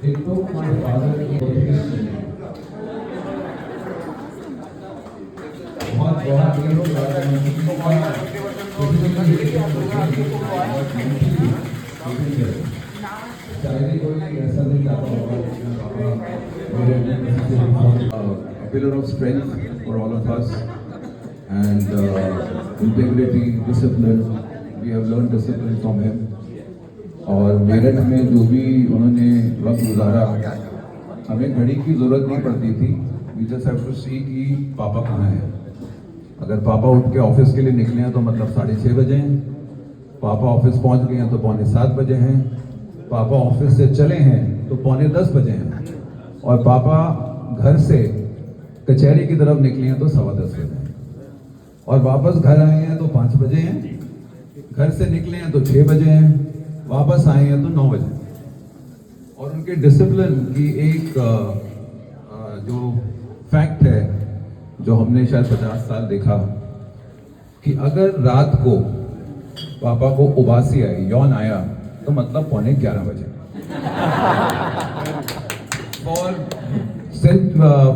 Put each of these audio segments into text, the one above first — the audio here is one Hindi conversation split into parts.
It took my father बहुत बहुत ये लोग शायद कोई ऐसा नहीं चाहता होगा a pillar of strength for all of us and integrity, discipline. We have learned discipline from him. और मेरठ में जो भी उन्होंने वक्त गुजारा, हमें घड़ी की ज़रूरत नहीं पड़ती थी. We just have to see कि पापा कहाँ हैं. अगर पापा उठ के ऑफिस के लिए निकले हैं तो मतलब 6:30 बजे हैं. पापा ऑफिस पहुंच गए हैं तो 6:45 बजे हैं. पापा ऑफिस से चले हैं तो 9:45 बजे हैं. और पापा घर से कचहरी की तरफ निकले हैं तो 10:15 बजे हैं. और वापस घर आए हैं तो 5 बजे हैं. घर से निकले हैं तो 6 बजे हैं. वापस आए हैं तो 9 बजे. और उनके डिसिप्लिन की एक जो फैक्ट है जो हमने शायद 50 साल देखा कि अगर रात को पापा को उबासी आई, यौन आया, तो मतलब 11:15 बजे.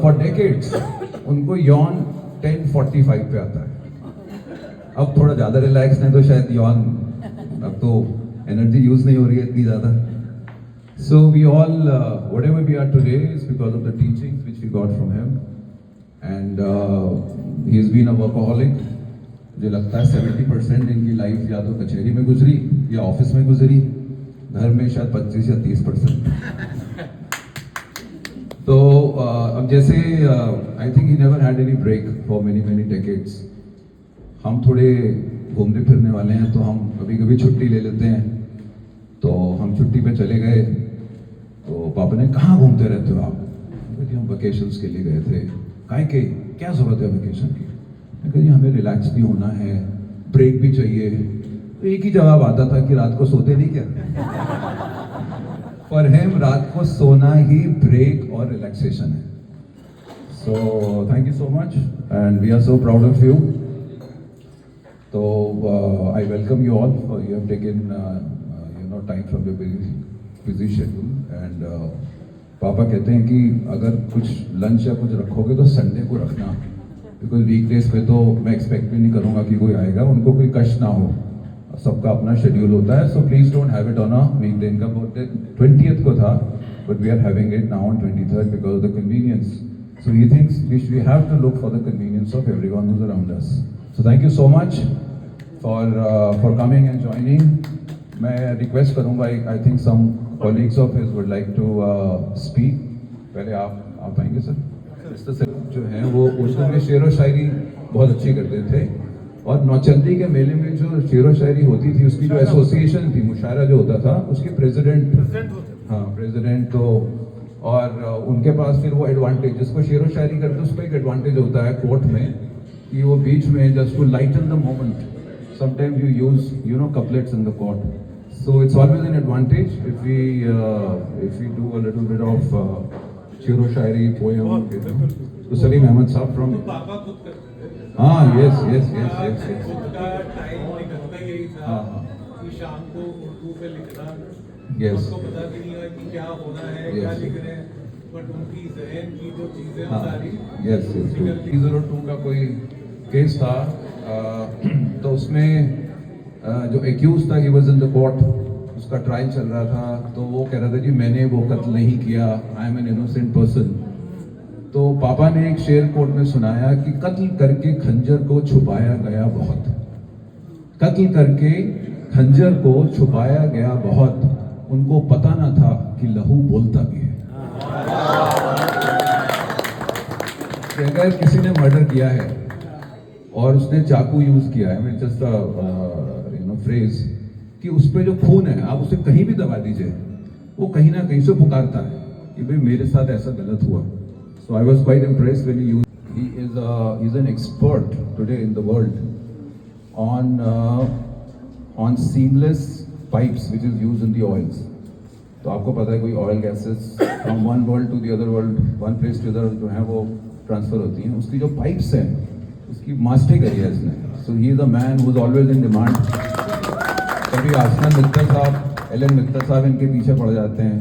फॉर डेकेड्स उनको यौन 10:45 पे आता है. अब थोड़ा ज़्यादा रिलैक्स नहीं तो शायद यौन, अब तो एनर्जी यूज नहीं हो रही है इतनी ज़्यादा. So we all whatever we are today is because of the teachings which we got from him. And he is been a वर्कaholic. मुझे लगता है 70% इनकी लाइफ या तो कचहरी में गुजरी या ऑफिस में गुजरी. घर में शायद 25 या 30%. तो अब जैसे I think he never had any break for many decades. हम थोड़े घूमने फिरने वाले हैं तो हम कभी कभी छुट्टी ले लेते हैं. तो हम छुट्टी पे चले गए तो पापा ने, कहाँ घूमते रहते हो आप? हम वेकेशंस के लिए गए थे. काहे के, क्या ज़रूरत है वेकेशन की? मैं कहा जी हमें रिलैक्स भी होना है, ब्रेक भी चाहिए. तो एक ही जवाब आता था कि रात को सोते नहीं क्या? फॉर हिम रात को सोना ही ब्रेक और रिलैक्सेशन है. So thank you so much and we are so proud of you. So I welcome you all. You have taken time from your busy schedule. And पापा कहते हैं कि अगर कुछ लंच या कुछ रखोगे तो संडे को रखना, बिकॉज वीकडेज पे तो मैं एक्सपेक्ट भी नहीं करूँगा कि कोई आएगा, उनको कोई कष्ट ना हो. सबका अपना शेड्यूल होता है. So please don't have it on a weekday. इनका बर्थडे 20th को था, but we are having it now on 23rd because of the convenience. So he thinks we have to look for the convenience of everyone who is around us. So thank you so much for coming and joining. मैं रिक्वेस्ट करूँगा, I think some colleagues of his would like to speak. पहले आप आएंगे सर. मिस्टर सर जो हैं वो उर्दू में शेर व शायरी बहुत अच्छी करते थे. और नौचंदी के मेले में जो शेर व शायरी होती थी उसकी जो एसोसिएशन थी, मुशायरा जो होता था, उसके प्रेसिडेंट तो. और उनके पास फिर वो एडवांटेज, जिसको शेर व शायरी करते उसको एक एडवांटेज होता है कोर्ट में कि वो बीच में just to lighten the moment sometimes you use couplets in the court. So it's always an advantage if we do a little bit of शेरो शायरी poem. तो सलीम अहमद साहब from yes उनका टाइम निकलता यही था कि शाम को उर्दू पे लिखना. उसको पता भी नहीं है कि क्या हो रहा है, क्या लिख रहे हैं, बट उनकी ज़हन की जो चीज़ें सारी 302 का कोई केस था. तो उसमें जो एक्यूज था, he was in the court, उसका ट्रायल चल रहा था. तो वो कह रहा था कि मैंने वो कत्ल नहीं किया, I am an innocent person. तो पापा ने एक शेर कोर्ट में सुनाया कि कत्ल करके खंजर को छुपाया गया बहुत. कत्ल करके खंजर को छुपाया गया बहुत, उनको पता ना था कि लहू बोलता भी है. अगर किसी ने मर्डर किया है और उसने चाकू यूज किया है, मैं जस्ट फ्रेज कि उस पे जो खून है आप उसे कहीं भी दबा दीजिए, वो कहीं ना कहीं से पुकारता है कि भाई मेरे साथ ऐसा गलत हुआ. So I was quite impressed when he is an expert today in the world on seamless pipes which is used in the oils. तो आपको पता है कोई oil gases from one world to the other world, one place to other जो है वो ट्रांसफर होती हैं. उसकी जो पाइप्स हैं उसकी मास्टरी करी है इसने. So he is a man who is always in demand. कभी आसना मित्तल साहब, एलन मित्तल साहब इनके पीछे पड़ जाते हैं,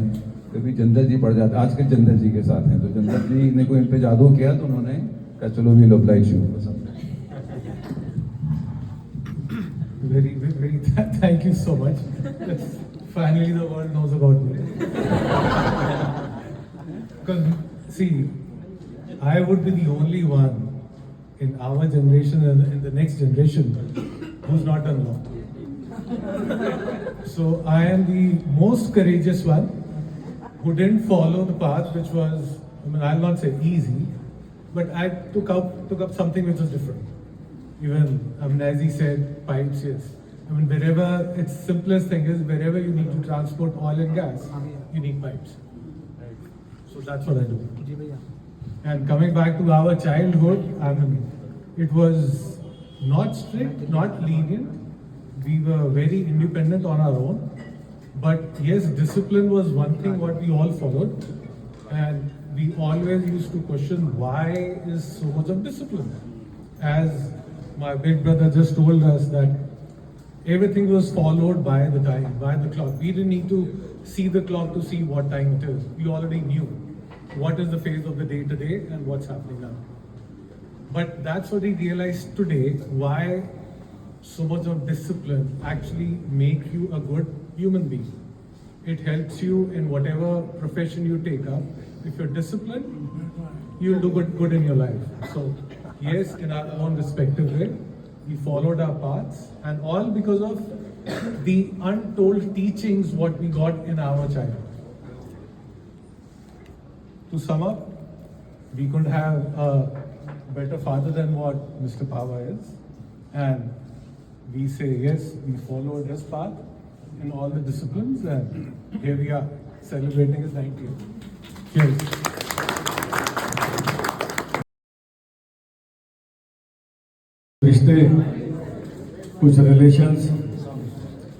कभी जंदल जी पड़ जाते, आजकल जंदल जी के साथ हैं, तो जंदल जी ने कोई इन पे जादू किया तो उन्होंने कहा चलो वी लव लाइक यू पसंद। Very, thank you so much. Finally, the world knows about me. Because, see, I would be the only one in our generation and in the next generation who's not done law. So, I am the most courageous one who didn't follow the path which was, I mean, I'll not say easy, but I took up something which was different. Even as he said, pipes, yes. I mean, wherever, its simplest thing is, wherever you need to transport oil and gas, you need pipes. Right. So that's what I do. And coming back to our childhood, I mean, it was not strict, not lenient. We were very independent on our own. But yes, discipline was one thing what we all followed. And we always used to question why is so much of discipline. As my big brother just told us that everything was followed by the time, by the clock. We didn't need to see the clock to see what time it is. We already knew what is the phase of the day today and what's happening now. But that's what he realized today, why so much of discipline actually make you a good human being. It helps you in whatever profession you take up. If you're disciplined, you'll do good in your life. So yes, in our own respective way, we followed our paths, and all because of the untold teachings what we got in our childhood. To sum up, we couldn't have a better father than what Mr. Pava is, and we say yes, we followed his path in all the disciplines, and here we are celebrating his 90th. Cheers. रिश्ते, कुछ रिलेशंस,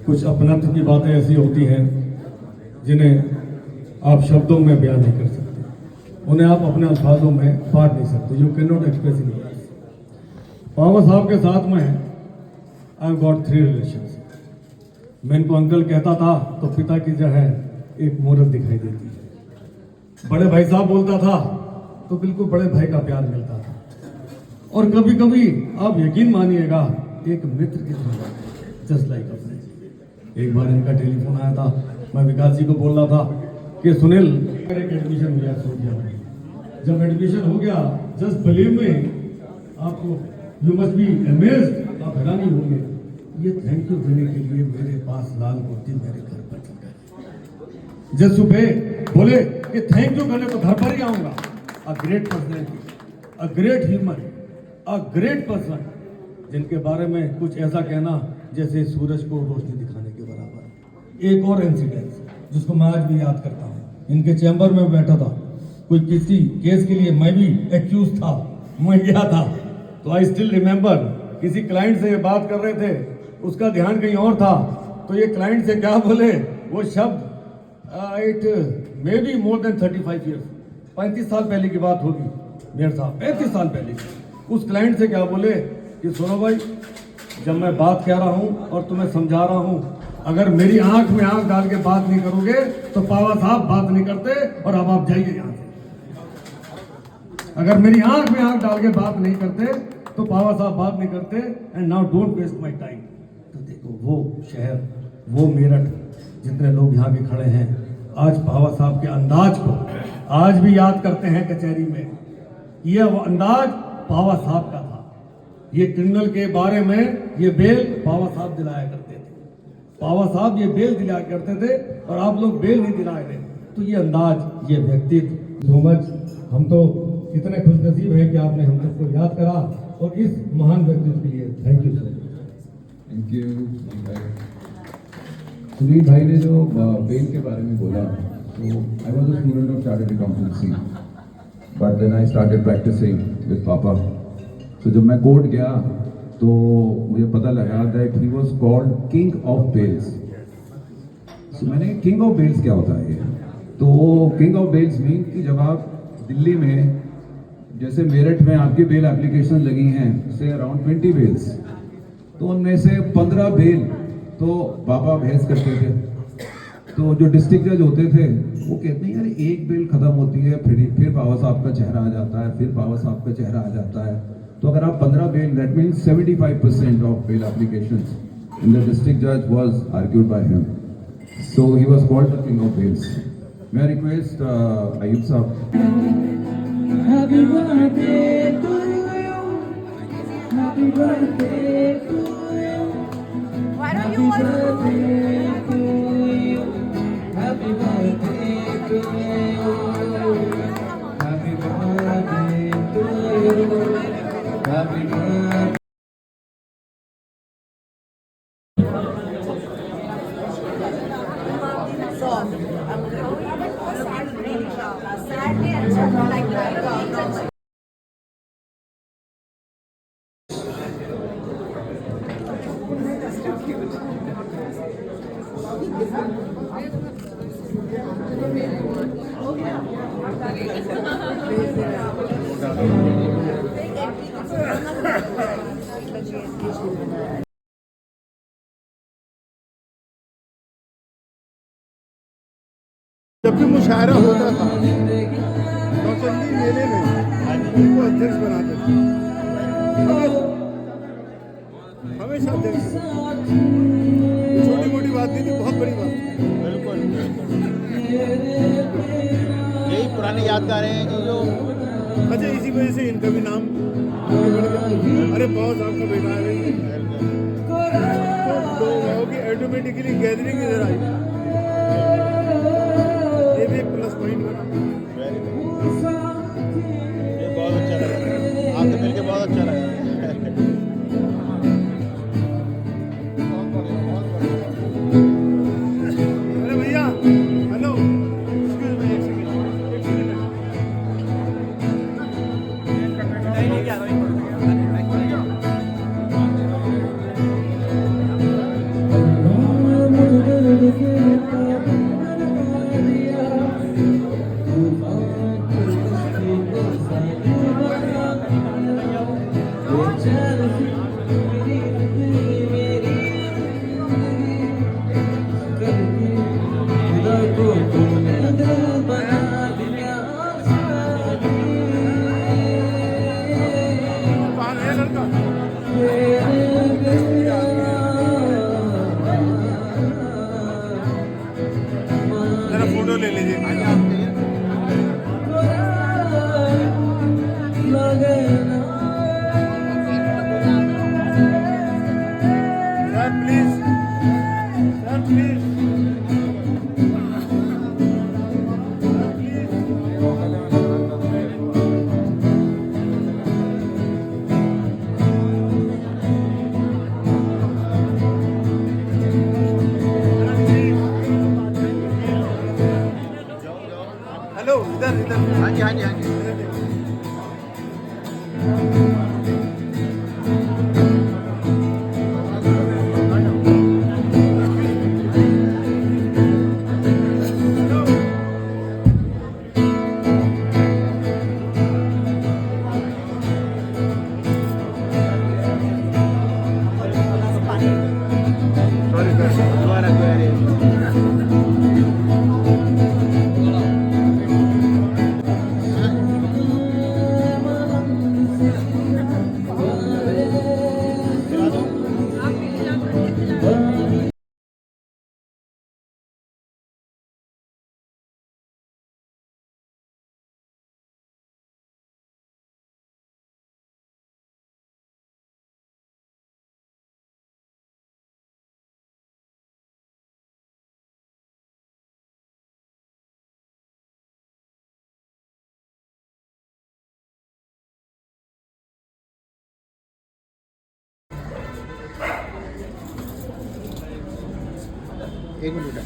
कुछ अपनत्व की बातें ऐसी होती हैं जिन्हें आप शब्दों में बयान नहीं कर सकते, उन्हें आप अपने अल्फाजों में बांट नहीं सकते। You can not express in words. पावा साहब के साथ में आई हैव गॉट 3 रिलेशंस। मैं इनको अंकल कहता था तो पिता की जो है एक मूर्त दिखाई देती है। बड़े भाई साहब बोलता था तो बिल्कुल बड़े भाई का प्यार मिलता था। और कभी कभी आप यकीन मानिएगा एक मित्र की तरह, जस्ट लाइक अ फ्रेंड। एक बार इनका टेलीफोन आया था, मैं विकास जी को बोल रहा था कि सुनील एक एडमिशन हो गया। जब एडमिशन हो गया, जस्ट बिलीव में आपको यू मस्ट बी अमेज्ड, आप हैरानी होंगे। ये थैंक यू देने के लिए मेरे पास लाल कुर्ती मेरे घर पर चल गए। जस्ट सुबह बोले कि थैंक यू करने तो घर पर ही आऊंगा। A great personality, a great human, a great person, जिनके बारे में कुछ ऐसा कहना जैसे सूरज को रोशनी दिखाने के बराबर। एक और इंसिडेंस जिसको मैं आज भी याद करता हूँ, इनके चैम्बर में बैठा था, कोई किसी केस के लिए मैं भी एक्यूज था, मैं गया था, तो आई स्टिल रिमेंबर किसी क्लाइंट से बात कर रहे थे, उसका ध्यान कहीं और था, तो ये क्लाइंट से क्या बोले वो शब्द, it may be more than 35 years, 35 साल पहले की बात होगी मेरे साहब, 35 साल पहले। उस क्लाइंट से क्या बोले कि सुनो भाई, जब मैं बात कह रहा हूं और तुम्हें समझा रहा हूं, अगर मेरी आंख में आंख डाल के बात नहीं करोगे तो पावा साहब बात नहीं करते और अब आप जाइए यहां से। अगर मेरी आंख में आंख डाल के बात नहीं करते तो पावा साहब बात नहीं करते, and now don't waste my time. तो देखो वो शहर, वो मेरठ, जितने लोग यहाँ के खड़े हैं आज पावा साहब के अंदाज को आज भी याद करते हैं कचहरी में। यह वो अंदाज पावा साहब का था। ये क्रिमिनल के बारे में ये बेल पावा साहब दिलाया करते थे, पावा साहब ये बेल दिलाया करते थे और आप लोग बेल नहीं दिलाए थे। तो ये अंदाज, ये व्यक्तित्व, सो मच, हम तो कितने खुशनसीब हैं कि आपने हम सबको याद करा, और इस महान व्यक्तित्व के लिए thank you sir. Thank you. Sunil भाई ने जो बेल के बारे में बोला, तो I was a student of chartered accountancy, but then I started practising with papa. तो जब मैं कोर्ट गया तो मुझे पता लगा that he was called king of bells. तो मैंने किंग ऑफ बेल्स क्या होता है ये? तो किंग ऑफ बेल्स मीन कि जब आप दिल्ली में, जैसे मेरठ में आपकी बेल एप्लीकेशन लगी हैं से अराउंड 20 बेल्स, तो उनमें से 15 बेल तो बाबा बहस करते थे, तो जो डिस्ट्रिक्ट जज होते थे वो कहते हैं यार एक बेल खत्म होती है फिर पावर साहब का चेहरा आ जाता है, फिर पावर साहब का चेहरा आ जाता है। तो अगर आप 15 bail, that means 75% of bail applications in the district जज was argued by him, so he was called the king of bails. मैं आई रिक्वेस्ट अयूब साहब। Happy birthday to you. Happy birthday to you. Why don't you Happy want birthday to you. Happy birthday to you. Happy birthday to you. Happy birthday. So, sadly and something like that. जब भी मुशायरा होता था नौचंदी मेले में उनको अध्यक्ष बनाते थे, हमेशा अध्यक्ष। छोटी मोटी बात नहीं थी, बहुत बड़ी बात। बिल्कुल यही पुरानी यादगारें हैं कि जो अच्छा इसी वजह से इनका भी नाम आगे बढ़ गया। अरे बहुत साहब का बेटा है, तो लोगों की ऑटोमेटिकली गैदरिंग इधर आई, ये भी एक प्लस पॉइंट बना। ये बहुत अच्छा लगा, आपसे मिलके बहुत अच्छा लगा। अरे भैया हेलो, एक्सक्यूज मी, एक सेकंड। कहाँ है लड़का? जरा फोटो ले लीजिए। Sir please, sir please, hello इधर इधर। हाँ जी हाँ जी हाँ जी। Sorry sir. दोबारा दोबारा एक मिनट।